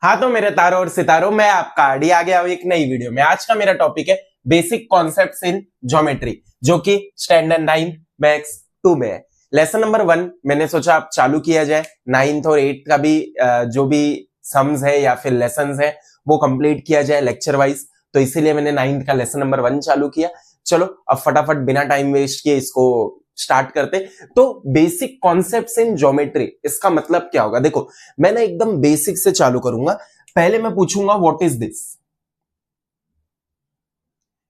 हाँ तो मेरे तारों और सितारों, मैं आपका आडी आ गया हूं एक नई वीडियो में। आज का मेरा टॉपिक है बेसिक कॉन्सेप्ट्स इन ज्योमेट्री, जो कि स्टैंडर्ड 9 मैथ्स 2 में है। लेसन नंबर 1 मैंने सोचा आप चालू किया जाए। 9th और 8th का भी जो भी सम्स है या फिर लेसन्स है वो कंप्लीट किया जाए लेक्चर वाइज, तो इसीलिए मैंने 9th का लेसन नंबर 1 चालू किया। चलो अब फटाफट बिना टाइम वेस्ट किए इसको स्टार्ट करते। तो बेसिक कॉन्सेप्ट्स इन ज्योमेट्री, इसका मतलब क्या होगा? देखो मैं ना एकदम बेसिक से चालू करूंगा। पहले मैं पूछूंगा व्हाट इज दिस,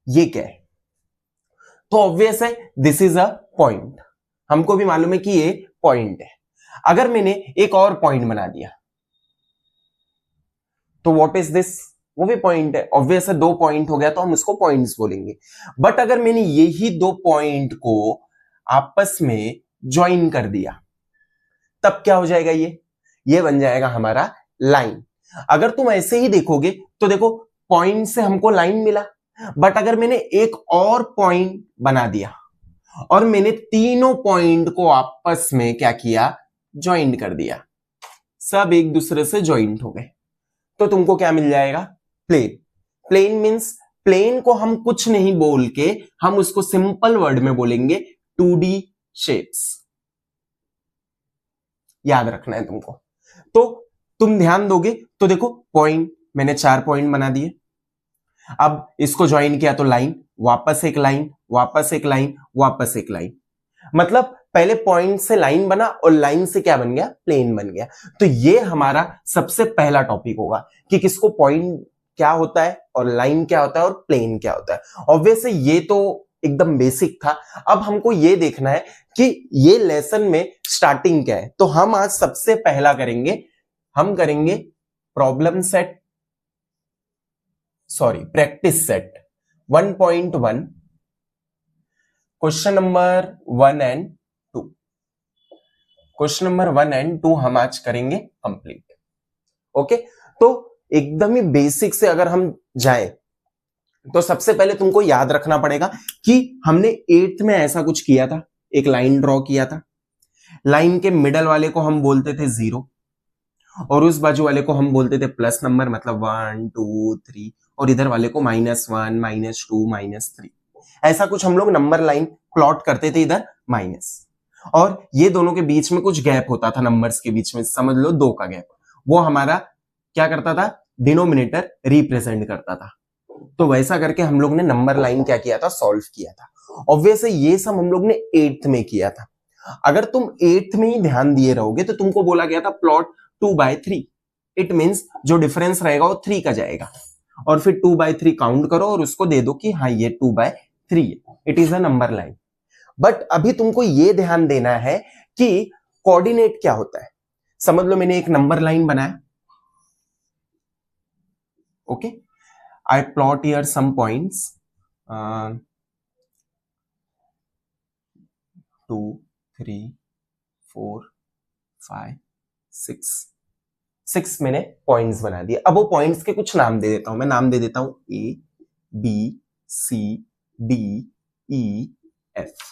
ये क्या है? तो ऑब्वियस है दिस इज अ पॉइंट, हमको भी मालूम है कि ये पॉइंट है। अगर मैंने एक और पॉइंट बना दिया तो व्हाट इज दिस, वो भी पॉइंट है। ऑब्वियस है दो पॉइंट हो गया तो हम उसको पॉइंट्स बोलेंगे। बट अगर मैंने यही दो पॉइंट को आपस में ज्वाइन कर दिया तब क्या हो जाएगा? ये बन जाएगा हमारा लाइन। अगर तुम ऐसे ही देखोगे तो देखो पॉइंट से हमको लाइन मिला, बट अगर मैंने एक और पॉइंट बना दिया और मैंने तीनों पॉइंट को आपस में क्या किया? ज्वाइन कर दिया, सब एक दूसरे से ज्वाइंट हो गए, तो तुमको क्या मिल जाएगा? प्लेन। प्लेन मींस प्लेन को हम कुछ नहीं बोल के हम उसको सिंपल वर्ड में बोलेंगे 2D शेप्स। याद रखना है तुमको। तो तुम ध्यान दोगे तो देखो पॉइंट, मैंने 4 पॉइंट बना दिए। अब इसको ज्वाइन किया तो लाइन, वापस एक लाइन, वापस एक लाइन, वापस एक लाइन। मतलब पहले पॉइंट से लाइन बना और लाइन से क्या बन गया? प्लेन बन गया। तो ये हमारा सबसे पहला टॉपिक होगा कि किसको पॉइंट क्या होता है और लाइन क्या होता है और प्लेन क्या होता है। ऑब्वियसली ये तो एकदम बेसिक था। अब हमको ये देखना है कि ये लेसन में स्टार्टिंग क्या है। तो हम आज सबसे पहला करेंगे, हम करेंगे problem set, sorry practice set 1.1, question number 1 and 2। Question number 1 and 2 हम आज करेंगे कंप्लीट। ओके, तो एकदम ही बेसिक से अगर हम जाएं तो सबसे पहले तुमको याद रखना पड़ेगा कि हमने 8th में ऐसा कुछ किया था, एक लाइन ड्रॉ किया था। लाइन के मिडल वाले को हम बोलते थे 0 और उस बाजू वाले को हम बोलते थे प्लस नंबर, मतलब 1 2 3, और इधर वाले को -1 -2 -3। ऐसा कुछ हम लोग नंबर लाइन प्लॉट करते थे, इधर माइनस, और ये दोनों के बीच में कुछ गैप होता था, नंबर्स के बीच में समझ लो 2 का गैप। वो हमारा क्या करता था? डिनोमिनेटर रिप्रेजेंट करता था। तो वैसा करके हम लोग ने नंबर लाइन क्या किया था? सॉल्व किया था। ऑब्वियसली ये सब हम लोग ने 8th में किया था। अगर तुम 8th में ही ध्यान दिए रहोगे तो तुमको बोला गया था प्लॉट 2/3। इट मींस जो डिफरेंस रहेगा वो 3 का जाएगा, और फिर 2/3 काउंट करो और उसको दे दो कि हाँ ये 2/3 है, it is a number line. But अभी तुमको ये ध्यान देना है कि कोऑर्डिनेट क्या होता है। समझ लो मैंने एक नंबर लाइन बनाया, okay, I plot here some points, 2 3 4 5 6 मैंने पॉइंट्स बना दिए। अब वो पॉइंट्स के कुछ नाम दे देता हूं। मैं नाम दे देता हूं A B C D E F।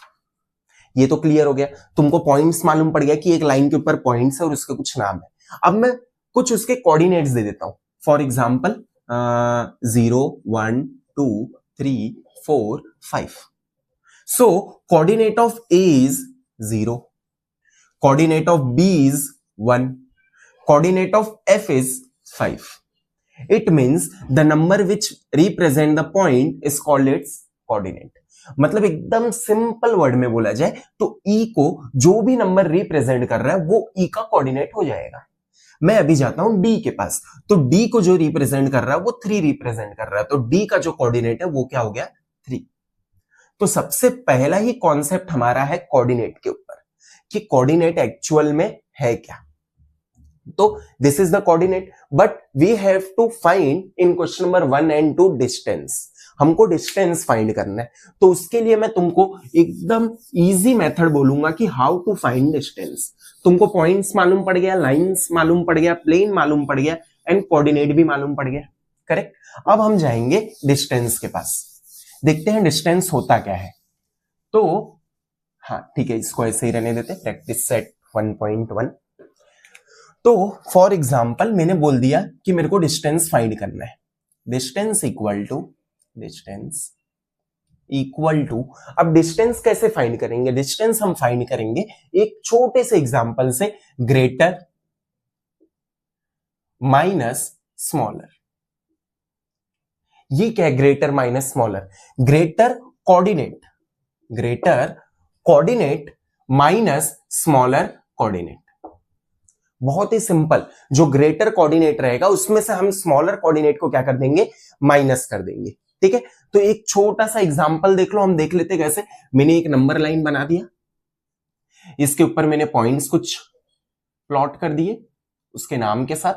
ये तो क्लियर हो गया, तुमको पॉइंट्स मालूम पड़ गया कि एक लाइन के ऊपर पॉइंट्स है और उसके कुछ नाम है। अब मैं कुछ उसके कोऑर्डिनेट्स दे देता हूं। For example 0 1 2 3 4 5। So coordinate of A is 0, coordinate of B is 1, coordinate of F is 5. It means the number which represent the point is called its coordinate. मतलब एकदम सिंपल वर्ड में बोला जाए तो E को जो भी नंबर रिप्रेजेंट कर रहा है वो E का कोऑर्डिनेट हो जाएगा। मैं अभी जाता हूं D के पास, तो D को जो रिप्रेजेंट कर रहा है वो 3 रिप्रेजेंट कर रहा है, तो D का जो कोऑर्डिनेट है वो क्या हो गया? 3। तो सबसे पहला ही कॉन्सेप्ट हमारा है कोऑर्डिनेट के ऊपर, कि कोऑर्डिनेट एक्चुअल में है क्या। तो this is the coordinate, but we have to find in question number 1 and 2 distance. हमको डिस्टेंस फाइंड करना है, तो उसके लिए मैं तुमको एकदम इजी मेथड बोलूंगा कि हाउ टू फाइंड डिस्टेंस। तुमको पॉइंट्स मालूम पड़ गया, लाइंस मालूम पड़ गया, प्लेन मालूम पड़ गया, एंड कोऑर्डिनेट भी मालूम पड़ गया, करेक्ट। अब हम जाएंगे डिस्टेंस के पास, देखते हैं डिस्टेंस होता क्या है। तो हाँ ठीक है, इसको ऐसे ही रहने देते, प्रैक्टिस सेट 1.1। तो फॉर एग्जाम्पल मैंने बोल दिया कि मेरे को डिस्टेंस फाइंड करना है, डिस्टेंस इक्वल टू, अब डिस्टेंस कैसे फाइंड करेंगे? डिस्टेंस हम फाइंड करेंगे एक छोटे से एग्जांपल से, ग्रेटर माइनस स्मॉलर। ये क्या है greater minus smaller? Greater coordinate minus smaller coordinate. बहुत ही सिंपल, जो ग्रेटर कोऑर्डिनेट रहेगा उसमें से हम स्मॉलर कोऑर्डिनेट को क्या कर देंगे? माइनस कर देंगे। ठीक है, तो एक छोटा सा एग्जांपल देख लो, हम देख लेते कैसे। मैंने एक नंबर लाइन बना दिया, इसके ऊपर मैंने पॉइंट्स कुछ प्लॉट कर दिए उसके नाम के साथ,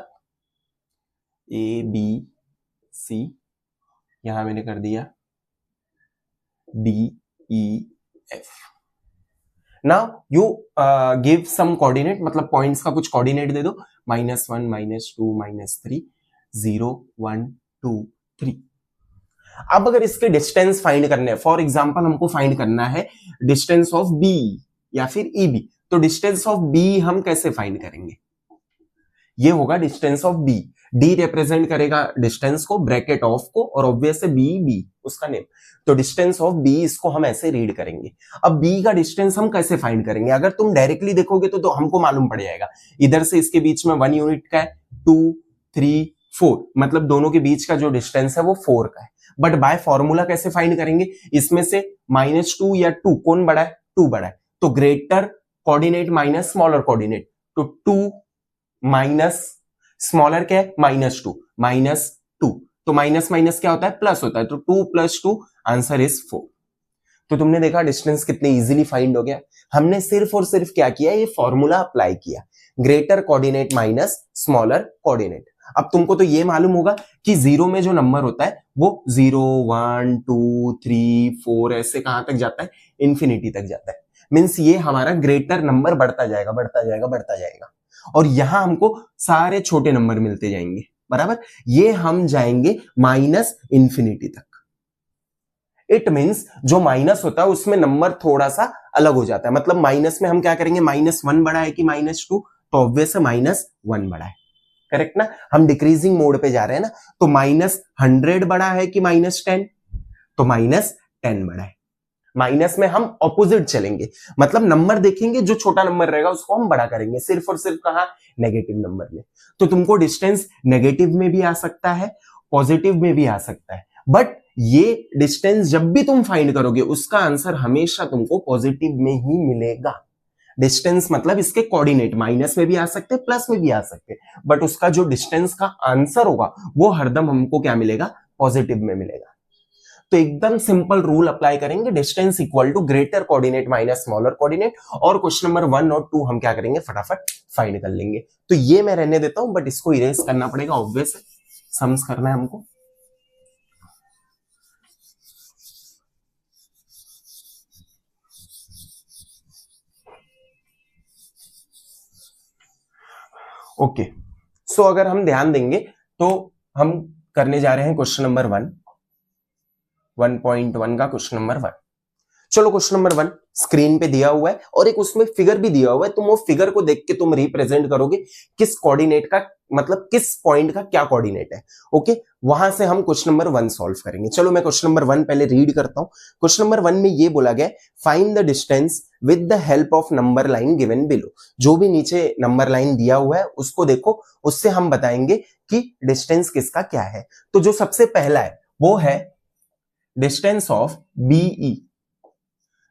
ए बी सी, यहां मैंने कर दिया D E F. Now you give some coordinate, मतलब पॉइंट्स का कुछ कोऑर्डिनेट दे दो, -1 -2 -3 0 1 2 3। अब अगर इसके डिस्टेंस फाइंड करने हैं, फॉर एग्जांपल हमको फाइंड करना है डिस्टेंस ऑफ बी या फिर ई बी, तो डिस्टेंस ऑफ बी हम कैसे फाइंड करेंगे? ये होगा distance of B, D represent करेगा डिस्टेंस को, ब्रैकेट ऑफ को, और ऑब्वियस है बी उसका नेम। तो डिस्टेंस ऑफ बी, इसको हम ऐसे रीड करेंगे। अब बी का डिस्टेंस हम कैसे फाइंड करेंगे? अगर तुम डायरेक्टली देखोगे तो हमको मालूम पड़ जाएगा, इधर से इसके बीच में 1 यूनिट का है, 2 3 4, मतलब दोनों के बीच का जो डिस्टेंस है वो 4 का है। बट बाय फॉर्मूला कैसे फाइंड करेंगे? इसमें से -2 या 2 कौन बड़ा है? 2 बड़ा है, तो greater coordinate minus smaller coordinate, तो 2 माइनस स्मॉलर क्या है? -2 तो माइनस माइनस क्या होता है? प्लस होता है, तो 2 + 2 आंसर इज 4। तो तुमने देखा डिस्टेंस कितने इजीली फाइंड हो गया। हमने सिर्फ और सिर्फ क्या किया? ये फॉर्मूला अप्लाई किया, greater coordinate minus smaller coordinate. अब तुमको तो ये मालूम होगा कि 0 में जो नंबर होता है वो 0 1 2 3 4 ऐसे कहां तक जाता है? इंफिनिटी तक जाता है। मींस ये हमारा ग्रेटर नंबर बढ़ता जाएगा बढ़ता जाएगा बढ़ता जाएगा, और यहां हमको सारे छोटे नंबर मिलते जाएंगे, बराबर। ये हम जाएंगे -इंफिनिटी तक। इट मींस जो माइनस होता है उसमें नंबर थोड़ा सा अलग हो जाता है, मतलब माइनस में हम क्या करेंगे? -1 बड़ा है कि -2, तो ऑब्वियस है -1 बड़ा है, करेक्ट ना। हम डिक्रीजिंग मोड पे जा रहे हैं ना, तो -100 बड़ा है कि -10, तो -10 बड़ा है। माइनस में हम ऑपोजिट चलेंगे, मतलब नंबर देखेंगे, जो छोटा नंबर रहेगा उसको हम बड़ा करेंगे, सिर्फ और सिर्फ कहां? नेगेटिव नंबर में। तो तुमको डिस्टेंस नेगेटिव में भी आ सकता है, पॉजिटिव में भी आ सकता है, बट ये डिस्टेंस जब भी तुम फाइंड करोगे उसका आंसर हमेशा तुमको पॉजिटिव में ही मिलेगा। डिस्टेंस मतलब इसके कोऑर्डिनेट माइनस में भी आ सकते हैं, प्लस में भी आ सकते हैं, बट उसका जो डिस्टेंस का आंसर होगा वो हरदम हमको क्या मिलेगा? पॉजिटिव में मिलेगा। तो एकदम सिंपल रूल अप्लाई करेंगे, distance equal to greater coordinate minus smaller coordinate, और क्वेश्चन नंबर 1 और 2 हम क्या करेंगे? फटाफट फाइंड कर लेंगे। तो ये मैं रहने देता हूं, बट इसको इरेज करना पड़ेगा, ऑब्वियस सम्स करना है हमको। ओके, सो अगर हम ध्यान देंगे तो हम करने जा रहे हैं क्वेश्चन नंबर 1.1 का क्वेश्चन नंबर 1। चलो क्वेश्चन नंबर 1 स्क्रीन पे दिया हुआ है और एक उसमें फिगर भी दिया हुआ है, तुम वो फिगर को देख के तुम रिप्रेजेंट करोगे किस कोऑर्डिनेट का, मतलब किस पॉइंट का क्या कोऑर्डिनेट है। ओके, वहां से हम क्वेश्चन नंबर 1 सॉल्व करेंगे। चलो मैं क्वेश्चन नंबर 1 पहले रीड करता हूं। क्वेश्चन नंबर 1 में ये बोला गया, find the distance with the help of number line given below. जो भी नीचे नंबर लाइन दिया हुआ है उसको देखो, उससे हम बताएंगे कि डिस्टेंस किसका क्या है। तो जो सबसे पहला है वो है distance of BE.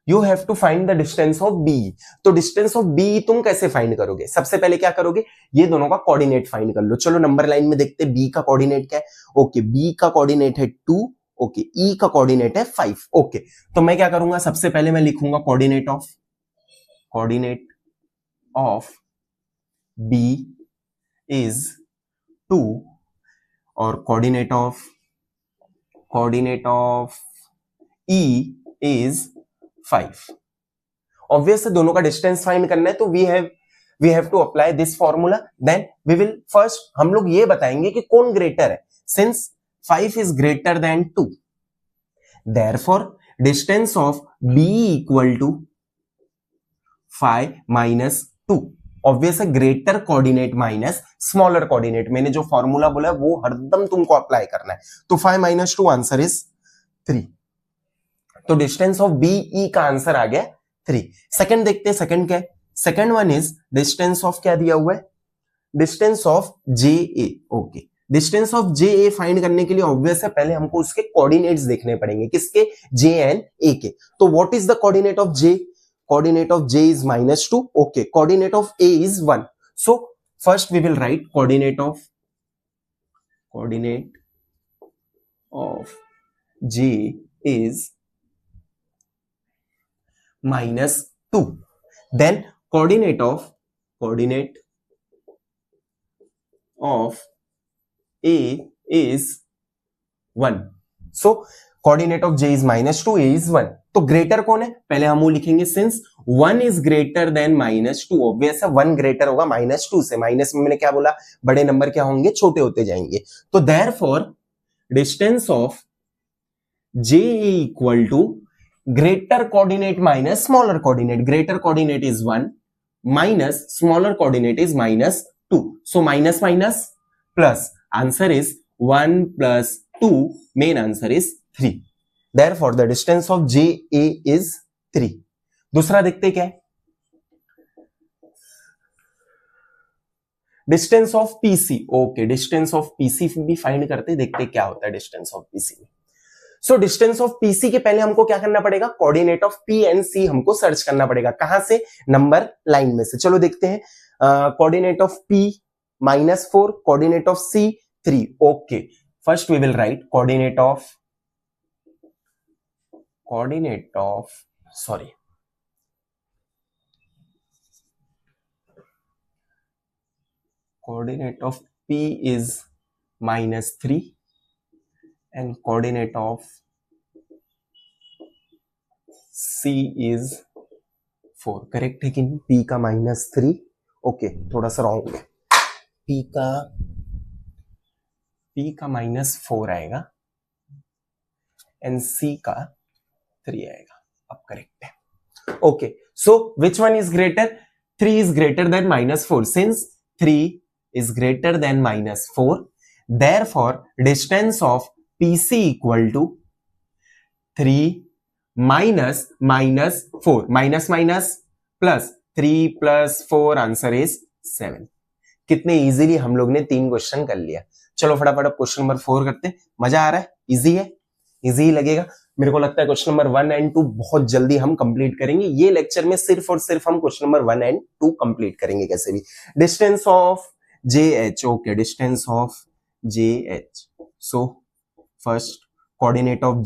You have to find the distance of B. तो डिस्टेंस ऑफ बी तुम कैसे फाइंड करोगे? सबसे पहले क्या करोगे? ये दोनों का कोऑर्डिनेट फाइंड कर लो। चलो नंबर लाइन में देखते हैं बी का कोऑर्डिनेट क्या है। ओके, बी का कोऑर्डिनेट है 2, ओके, ई का कोऑर्डिनेट है 5। ओके, तो मैं क्या करूंगा? सबसे पहले मैं लिखूंगा कोऑर्डिनेट ऑफ बी इज 2 और coordinate of E is 5। Obvious है दोनों का डिस्टेंस फाइंड करना है, तो we have to apply this formula. Then we will first हम लोग ये बताएंगे कि कौन ग्रेटर है, since 5 is greater than 2, therefore distance of B equal to 5 - 2। Obvious है greater coordinate minus smaller coordinate, मैंने जो फॉर्मूला बोला वो हरदम तुमको अप्लाई करना है। तो 5 - 2 आंसर इज 3। तो डिस्टेंस ऑफ बीई का आंसर आ गया 3। सेकंड देखते हैं, सेकंड क्या है? Second one is distance of क्या दिया हुआ है? Distance of J A. Okay, distance of J A find करने के लिए ऑब्वियस है पहले हमको उसके कोऑर्डिनेट्स देखने पड़ेंगे, किसके? जे एंड ए के। तो what is the coordinate of J? Coordinate of J is -2। Okay, coordinate of A is 1। So first we will write coordinate of J is -2, then coordinate of A is 1. So coordinate of J is -2, A is 1. तो greater कौन है? पहले हम वो लिखेंगे, since 1 is greater than -2, obvious है 1 greater होगा -2 से। माइनस में मैंने क्या बोला? बड़े नंबर क्या होंगे? छोटे होते जाएंगे। तो therefore distance of J equal to greater coordinate minus smaller coordinate. Greater coordinate is 1 minus smaller coordinate is -2. So minus minus plus. Answer is 1 plus 2. Main answer is 3. Therefore the distance of JA is 3. दूसरा देखते क्या है? Distance of PC. Okay, distance of PC भी find करते, देखते क्या होता है डिस्टेंस ऑफ पीसी में। सो डिस्टेंस ऑफ पीसी के पहले हमको क्या करना पड़ेगा? कोऑर्डिनेट ऑफ पी एंड सी हमको सर्च करना पड़ेगा। कहां से? नंबर लाइन में से। चलो देखते हैं। Coordinate of P -4, coordinate of C 3। Okay, first we will write coordinate of P is -3 and coordinate of C is 4। Correct है कि नहीं? P का -3। ओके, थोड़ा सा रॉन्ग है। P का -4 आएगा एंड C का 3 आएगा। अब करेक्ट है। Okay, so which one is greater? 3 is greater than -4। Since 3 is greater than -4, therefore distance of PC equal to 3 minus -4, minus minus plus 3 plus 4, answer is 7। कितने easily हम लोग ने 3 क्वेश्चन कर लिया। चलो फटाफट अब क्वेश्चन नंबर 4 करते हैं। मजा आ रहा है? इजी है? इजी ही लगेगा मेरे को लगता है। क्वेश्चन नंबर 1 एंड 2 बहुत जल्दी हम कंप्लीट करेंगे। ये लेक्चर में सिर्फ और सिर्फ हम क्वेश्चन नंबर 1 एंड 2 कंप्लीट करेंगे कैसे भी। Distance of JH। Okay, distance of JH। So first coordinate of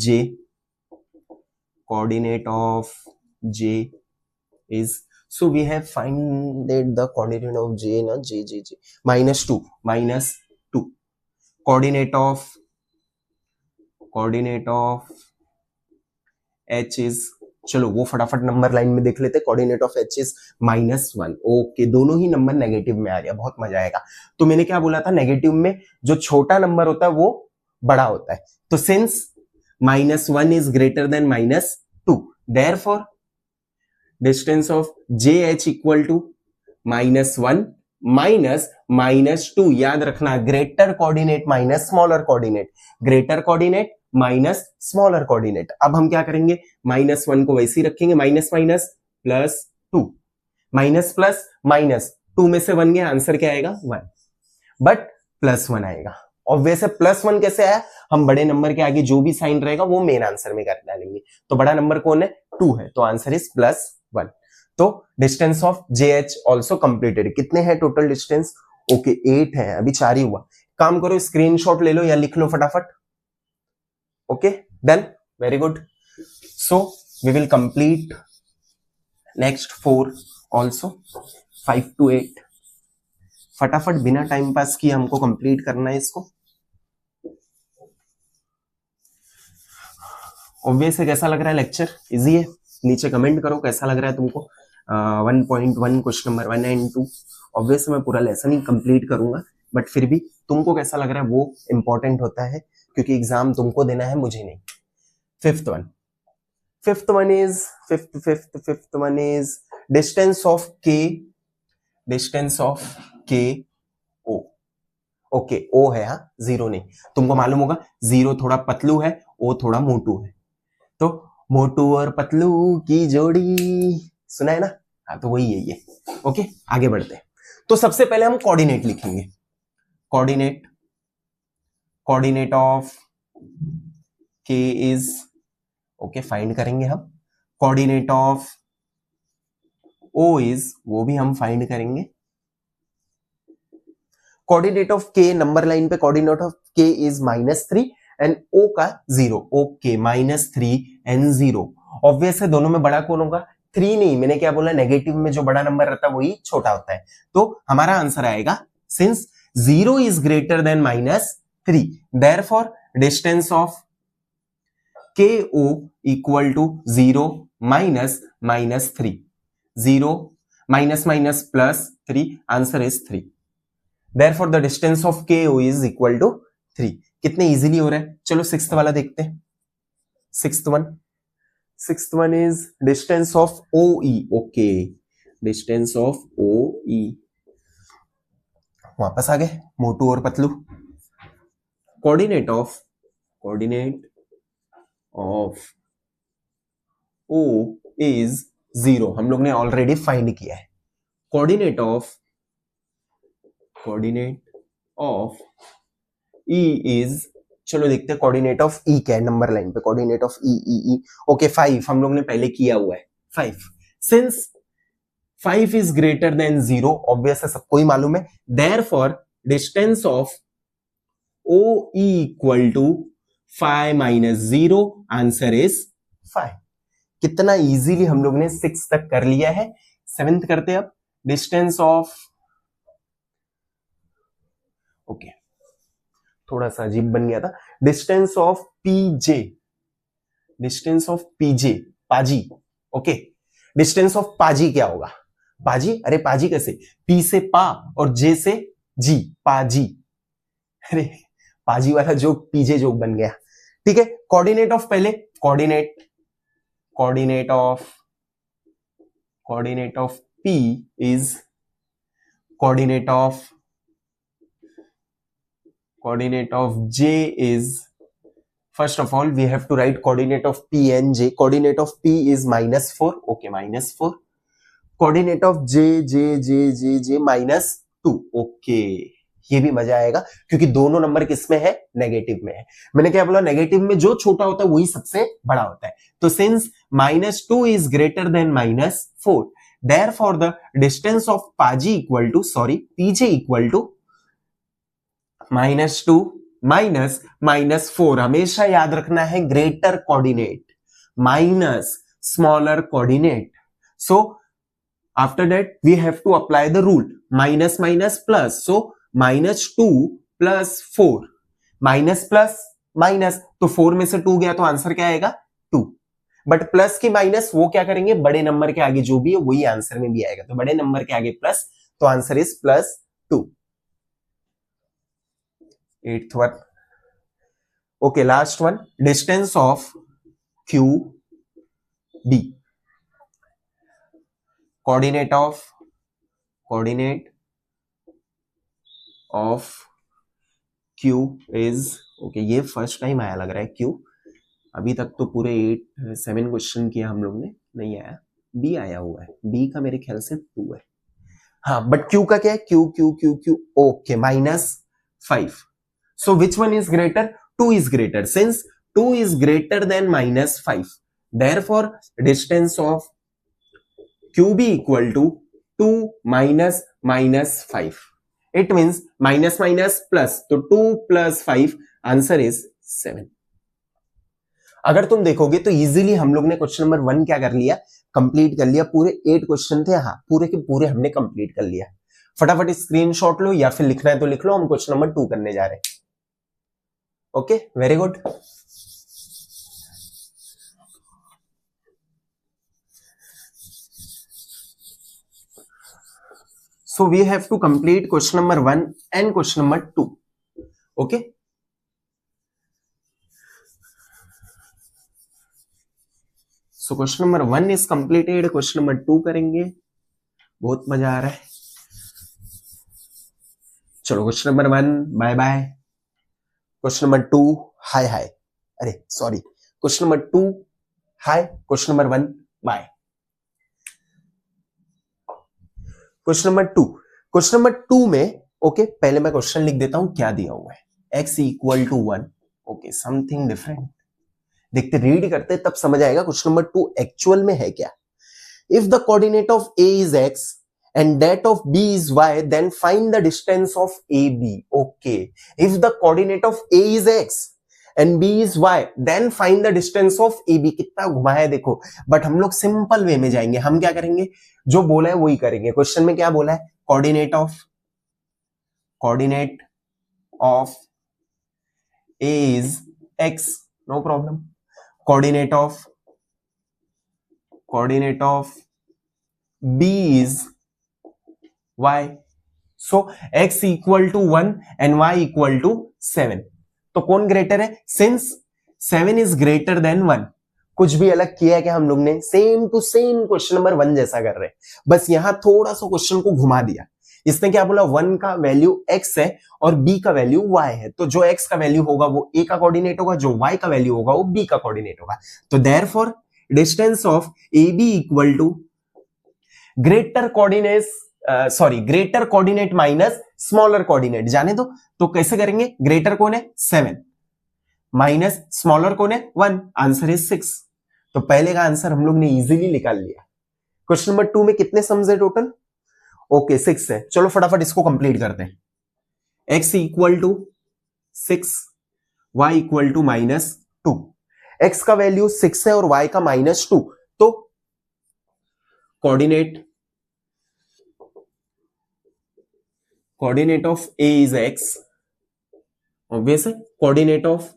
J is, so we have finded the coordinate of J na, J -2 coordinate of H is, चलो वो फटाफट number line में देख लेते। Coordinate of H is -1। Okay, दोनों ही number negative में आ गया, बहुत मजा आएगा। तो मैंने क्या बोला था? नेगेटिव में जो छोटा नंबर होता है वो बड़ा होता है। तो since -1 is greater than -2, therefore distance of JH equal to -1 minus -2। याद रखना, greater coordinate minus smaller coordinate, greater coordinate minus smaller coordinate. अब हम क्या करेंगे? -1 को वैसे ही रखेंगे, minus minus plus 2, minus plus minus 2 में से 1 गया, आंसर क्या आएगा? 1, बट +1 आएगा। ऑब्वियस है +1 कैसे आया? हम बड़े नंबर के आगे जो भी साइन रहेगा वो मेन आंसर में कर डालेंगे। तो बड़ा नंबर कौन है? 2 है, तो आंसर इज +1। तो distance of JH also completed. कितने हैं टोटल डिस्टेंस? ओके, 8 है, अभी 4 ही हुआ। काम करो, स्क्रीनशॉट ले लो या लिख लो फटाफट। Okay, done, very good. So we will complete next 4 also, 5 to 8। फटाफट बिना टाइम पास किए हमको कंप्लीट करना है इसको। ऑब्वियस है, कैसा लग रहा है लेक्चर? इजी है? नीचे कमेंट करो कैसा लग रहा है तुमको। 1.1 क्वेश्चन नंबर 1 एंड 2। ऑब्वियस मैं पूरा लेसन ही कंप्लीट करूंगा, बट फिर भी तुमको कैसा लग रहा है वो इंपॉर्टेंट होता है, क्योंकि एग्जाम तुमको देना है, मुझे नहीं। Fifth one is distance of K distance of K O. Okay, ओ है, हाँ, जीरो नहीं। तुमको मालूम होगा जीरो थोड़ा पतलू है, ओ थोड़ा मोटू है, तो मोटू और पतलू की जोड़ी, सुना है ना? हाँ, तो वही है ये। ओके, आगे बढ़ते हैं। तो सबसे पहले हम कोऑर्डिनेट लिखेंगे। कोऑर्डिनेट, कोऑर्डिनेट ऑफ के इज, ओके, फाइंड करेंगे हम। कोऑर्डिनेट ऑफ ओ इज, वो भी हम फाइंड करेंगे। कोऑर्डिनेट ऑफ के, नंबर लाइन पे कोऑर्डिनेट ऑफ के इज -3 एंड ओ का 0। Okay, -3 and 0। ऑब्वियस है, दोनों में बड़ा कौन होगा? 3 नहीं, मैंने क्या बोला, नेगेटिव में जो बड़ा नंबर रहता है वही छोटा होता है। तो हमारा आंसर आएगा, since 0 is greater than -3, therefore distance of K O equal to 0 -3। 0 minus +3, answer is 3। Therefore the distance of KO is equal to 3। कितने इजीली हो रहा है। चलो सिक्स्थ वाला देखते हैं। Sixth one is distance of OE। Okay, distance of OE। वापस आ गए मोटू और Patlu. Coordinate of O is 0, हम लोग ने ऑलरेडी फाइंड किया है। कोऑर्डिनेट ऑफ E इज, चलो देखते हैं कोऑर्डिनेट ऑफ E क्या है नंबर लाइन पे। कोऑर्डिनेट ऑफ E ओके 5 हम लोग ने पहले किया हुआ है। 5 since 5 is greater than 0, obvious है, सबको ही मालूम है, therefore distance of OE equal to 5 - 0, answer is 5। कितना इजीली हम लोग ने 6 तक कर लिया है। 7th करते हैं अब। डिस्टेंस ऑफ, ओके, थोड़ा सा अजीब बन गया था। Distance of PJ, distance of PJ, पाजी। ओके, डिस्टेंस ऑफ पाजी क्या होगा? पाजी, अरे पाजी कैसे? P से पा और J से जी, पाजी। अरे पाजी वाला जोक PJ जोक बन गया। ठीक है, कोऑर्डिनेट ऑफ पहले, coordinate of P is coordinate of J is, first of all we have to write coordinate of P and J. Coordinate of P is -4, okay, -4. Coordinate of J -2, okay, ये भी मजा आएगा क्योंकि दोनों number किसमें है? Negative में है। मैंने क्या बोला, नेगेटिव में जो छोटा होता है वही सबसे बड़ा होता है। तो since -2 is greater than -4, therefore the distance of PJ equal to -2 -4। हमेशा याद रखना है greater coordinate minus smaller coordinate. So after that we have to apply the rule minus minus plus. So -2 + 4, minus plus minus, तो 4 में से 2 गया तो answer क्या आएगा? 2। बट प्लस की माइनस वो क्या करेंगे? बड़े नंबर के आगे जो भी है वही आंसर में भी आएगा, तो बड़े नंबर के आगे प्लस, तो answer is +2। 8th one, okay, last one, distance of QB, coordinate of Q is, okay, ये फर्स्ट टाइम आया लग रहा है Q। अभी तक तो पूरे 7 क्वेश्चन किया हम लोग ने, नहीं आया। B आया हुआ है, B का मेरे ख्याल से 2 है, हाँ, बट Q का क्या है? Q, okay, -5। So which one is greater? 2 is greater. Since 2 is greater than -5, therefore distance of QB equal to 2 minus -5. It means minus minus plus, तो 2 + 5, आंसर इज 7। अगर तुम देखोगे तो इजीली हम लोग ने क्वेश्चन नंबर 1 क्या कर लिया? कंप्लीट कर लिया। पूरे 8 क्वेश्चन थे, हाँ, पूरे के पूरे हमने कंप्लीट कर लिया। फटाफट स्क्रीनशॉट लो या फिर लिखना है तो लिख लो, हम क्वेश्चन नंबर 2 करने जा रहे हैं। Okay, very good. So we have to complete question number 1 and question number 2. Okay. So question number 1 is completed. Question number 2 करेंगे। बहुत मजा आ रहा है। चलो question number 1 bye bye, question number 2 hi hi, अरे sorry, question number 2 hi, question number 1 bye. Question number 2 में okay पहले मैं क्वेश्चन लिख देता हूं क्या दिया हुआ है, x equal to 1, okay something different, देखते रीड करते तब समझ आएगा क्वेश्चन नंबर 2 एक्चुअल में है क्या। If the coordinate of a is x and that of b is y, then find the distance of AB. Okay, if the coordinate of a is x and b is y, then find the distance of AB. कितना घुमाया है देखो, but हम लोग simple way में जाएंगे, हम क्या करेंगे जो बोला है वही करेंगे। क्वेश्चन में क्या बोला है, coordinate of a is x, no problem, coordinate of b is y, so x equal to 1 and y equal to 7, तो कौन ग्रेटर है, सिंस 7 is greater than 1, कुछ भी अलग किया है क्या हम लोग ने, same to same question number 1 जैसा कर रहे हैं, बस यहां थोड़ा सा क्वेश्चन को घुमा दिया। इसने क्या बोला, 1 का वैल्यू x है और b का वैल्यू y है, तो जो x का वैल्यू होगा वो a का कोऑर्डिनेट होगा, जो y का वैल्यू होगा वो b का कोऑर्डिनेट होगा, तो therefore distance of AB equal to greater coordinate minus smaller coordinate, जाने दो, तो कैसे करेंगे, ग्रेटर कौन है 7 माइनस स्मॉलर कौन है 1, आंसर इज 6, तो पहले का आंसर हम लोग ने इजीली निकाल लिया। क्वेश्चन नंबर 2 में कितने सम्स है टोटल, ओके 6 है, चलो फटाफट इसको कंप्लीट करते हैं। x equal to 6, y equal to -2, x का वैल्यू 6 है और y का -2, तो coordinate of a is x, obvious है, coordinate of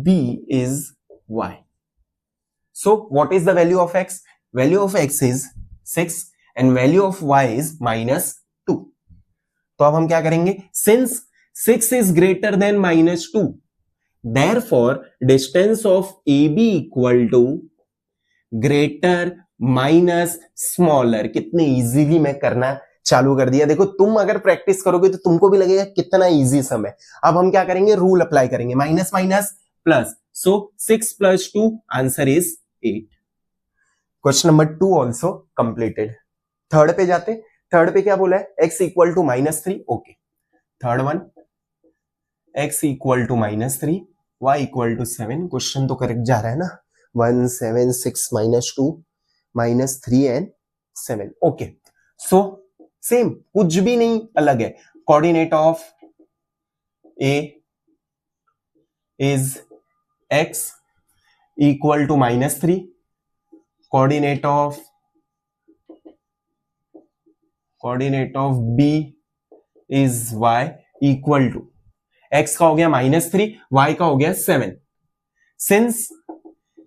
b is y, so what is the value of x, value of x is 6 and value of y is -2, तो अब हम क्या करेंगे, since 6 is greater than -2, therefore distance of AB equal to greater minus smaller, कितने easily मैं करना चालू कर दिया, देखो तुम अगर प्रैक्टिस करोगे तो तुमको भी लगेगा कितना इजी सम है। अब हम क्या करेंगे, रूल अप्लाई करेंगे, minus minus plus, so 6 + 2 answer is 8। Question number 2 also completed. Third पे जाते, थर्ड पे क्या बोला है, x equal to -3, okay third one x equal to -3, y equal to 7, question तो करेक्ट जा रहा है ना, 1 7 6 -2 -3 एंड 7, ओके सो सेम, कुछ भी नहीं अलग है, coordinate of a is x equal to -3, coordinate of b is y equal to, x का हो गया -3, y का हो गया 7, since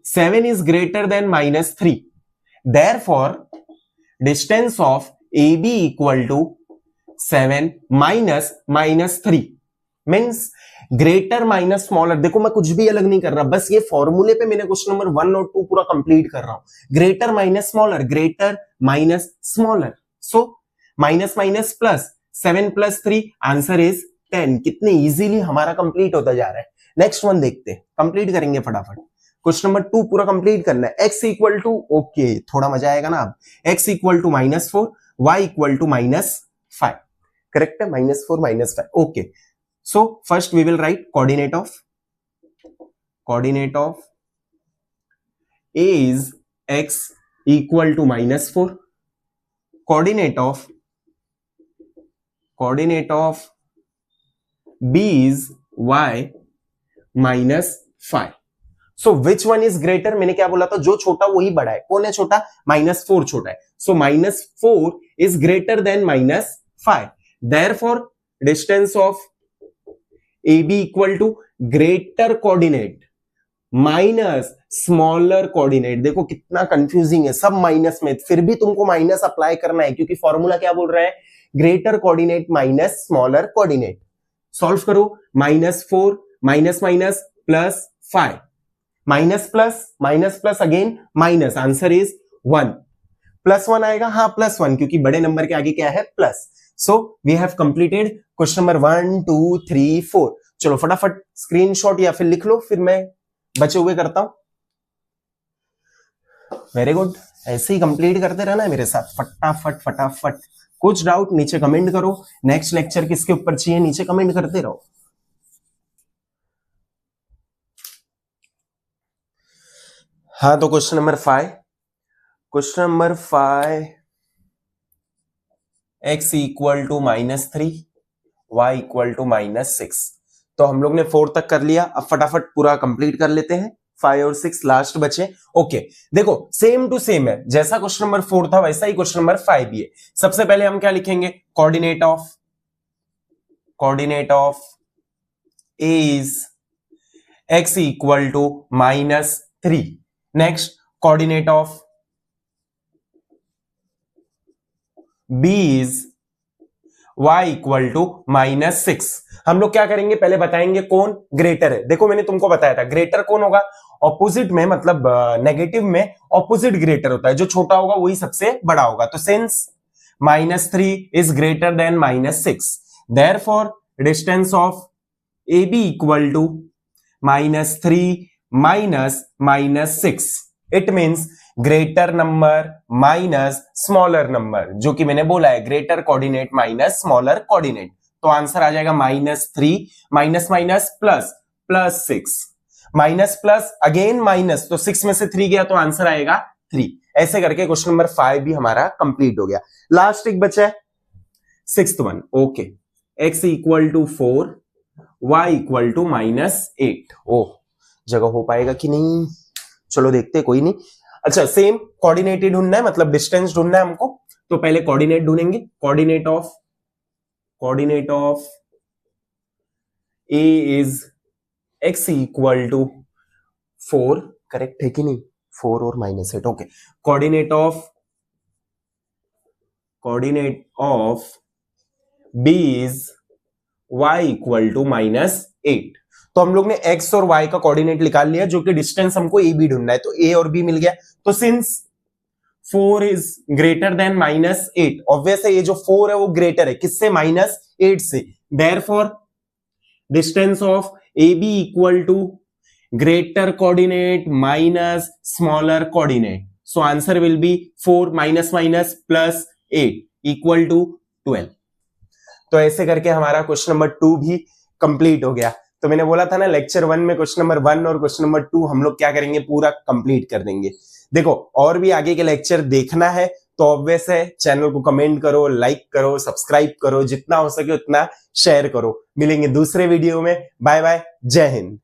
7 is greater than -3, therefore distance of AB equal to 7 minus -3 means greater minus smaller. देखो मैं कुछ भी अलग नहीं कर रहा, बस ये फॉर्मूले पे मैंने क्वेश्चन नंबर 1 और 2 पूरा कंप्लीट कर रहा हूं, greater minus smaller, greater minus smaller, so minus minus plus, 7 + 3 answer is 10, कितने इजीली हमारा कंप्लीट होता जा रहा है। नेक्स्ट वन देखते हैं, कंप्लीट करेंगे फटाफट, क्वेश्चन नंबर 2 पूरा कंप्लीट करना है। x इक्वल टू, ओके थोड़ा मजा आएगा ना अब, x equal to -4, y equal to -5, correct है, -4 -5, okay so first we will write coordinate of a is x equal to -4, coordinate of b is y -5, so which one is greater, मैंने क्या बोला था, जो छोटा वही बड़ा है, कौन है छोटा, -4 छोटा है, so -4 is greater than -5, therefore distance of AB equal to greater coordinate minus smaller coordinate. देखो कितना कंफ्यूजिंग है, सब माइनस में, फिर भी तुमको माइनस अप्लाई करना है क्योंकि फॉर्मूला क्या बोल रहा है, greater coordinate minus smaller coordinate. Solve करो, -4 minus minus +5, minus plus again minus, answer is 1, +1 आएगा, हाँ +1, क्योंकि बड़े नंबर के आगे क्या है plus. So we have completed question number 1 2 3 4। चलो फटाफट स्क्रीनशॉट या फिर लिख लो, फिर मैं बचे हुए करता हूं। वेरी गुड, ऐसे ही कंप्लीट करते रहना है मेरे साथ, फटाफट फटाफट। कुछ डाउट नीचे कमेंट करो, नेक्स्ट लेक्चर किसके ऊपर चाहिए नीचे कमेंट करते रहो। हाँ तो question number 5 x equal to -3 y equal to -6। तो हम लोग ने 4 तक कर लिया, अब फटाफट पूरा कंप्लीट कर लेते हैं। 5 और 6 लास्ट बचे। ओके देखो सेम टू सेम है, जैसा क्वेश्चन नंबर 4 था वैसा ही क्वेश्चन नंबर 5 भी है। सबसे पहले हम क्या लिखेंगे, coordinate of a is x equal to -3। Next coordinate of b is y equal to -6। हम लोग क्या करेंगे, पहले बताएंगे कौन ग्रेटर है। देखो मैंने तुमको बताया था ग्रेटर कौन होगा, ऑपोजिट में, मतलब नेगेटिव में ऑपोजिट ग्रेटर होता है, जो छोटा होगा वही सबसे बड़ा होगा। तो since -3 is greater than -6, therefore distance of AB equal to -3 -6। It means greater number minus smaller number, जो कि मैंने बोला है greater coordinate minus smaller coordinate. तो आंसर आ जाएगा -3 minus minus plus +6 minus plus again minus, तो 6 में से 3 गया तो आंसर आएगा 3। ऐसे करके क्वेश्चन नंबर 5 भी हमारा कंप्लीट हो गया। लास्ट एक बचा है 6th one. Okay x equal to 4 y equal to -8। Oh जगह हो पाएगा कि नहीं, चलो देखते, कोई नहीं। अच्छा सेम कोऑर्डिनेटेड ढूंढना है, मतलब डिस्टेंस ढूंढना है हमको। तो पहले कोऑर्डिनेट ढूंढेंगे, coordinate of a is x equal to 4, correct है कि नहीं, 4 और -8। Okay coordinate of b is y equal to -8। तो हम लोग ने x और y का कोऑर्डिनेट निकाल लिया, जो कि डिस्टेंस हमको a b ढूंढना है, तो a और b मिल गया। तो since 4 is greater then -8, obvious है ये जो 4 है वो ग्रेटर है किससे, -8 से, therefore distance of AB equal to greater coordinate minus smaller coordinate. So answer will be 4 minus minus +8 equal to 12। तो ऐसे करके हमारा क्वेश्चन नंबर 2 भी कंप्लीट हो गया। तो मैंने बोला था ना लेक्चर 1 में क्वेश्चन नंबर 1 और क्वेश्चन नंबर 2 हम लोग क्या करेंगे, पूरा कंप्लीट कर देंगे। देखो और भी आगे के लेक्चर देखना है तो ऑब्वियस है चैनल को कमेंट करो, लाइक करो, सब्सक्राइब करो, जितना हो सके उतना शेयर करो। मिलेंगे दूसरे वीडियो में, बाय बाय, जय हिंद।